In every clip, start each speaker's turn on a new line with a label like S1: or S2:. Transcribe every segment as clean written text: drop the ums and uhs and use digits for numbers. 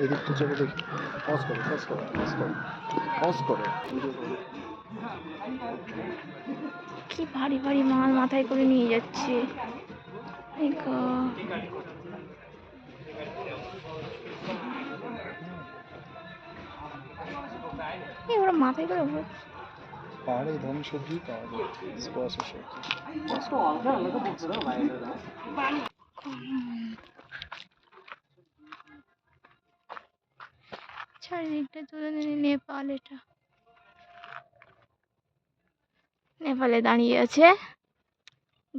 S1: এদিকটা চলে দেখি। পজ করো, পজ করো, পজ করো, পজ করো।
S2: কি ভারী ভারী মাল মাথায় করে নিয়ে যাচ্ছে। ওরা মাথায় করে
S1: পাহাড়ে এই ধরনের সবজি পাওয়া যায়, স্কোয়াশের সবজি।
S2: চারিদিকটা তুলে নিয়ে নেপাল, এটা নেপালে দাঁড়িয়ে আছে,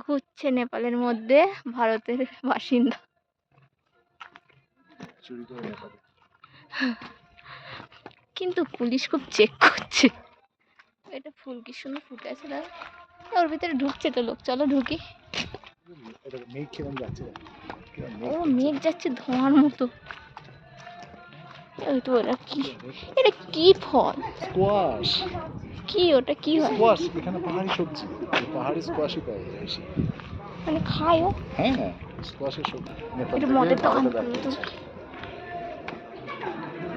S2: ঘুরছে নেপালের মধ্যে ভারতের বাসিন্দা।
S1: চুরি করে নেপালে।
S2: কিন্তু পুলিশ খুব চেক করছে। এটা ফুল কি সুন্দর ফুটে আছে, দাদা ওর ভিতরে ঢুকছে তো লোক, চলো ঢুকি।
S1: মেঘ কিরম যাচ্ছে,
S2: ও মেঘ যাচ্ছে ধোঁয়ার মতো। ওই তো ওরা কি, এটা কি ফল?
S1: স্কোয়াশ।
S2: কি ওটা কি হয়?
S1: স্কোয়াশ এখানে পাহাড়ি সবজি, পাহাড়ি স্কোয়াশই পাওয়া যায় বেশি।
S2: মানে খায়ও?
S1: হ্যাঁ, স্কোয়াশের সবজি। নেপাল
S2: এটা
S1: থেকে
S2: মদের দোকান।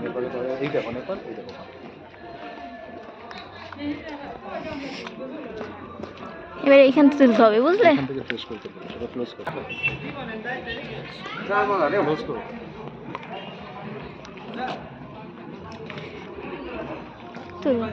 S1: নেপালে পাওয়া যায়। এই দেখো নেপাল, এই দেখো।
S2: এবার এইখান থেকে তুলতে হবে, বুঝলে?
S1: এখান থেকে ফ্রেশ করতে হবে, সেটা ক্লোজ করতে হবে। ক্লোজ করো।
S2: তুলো।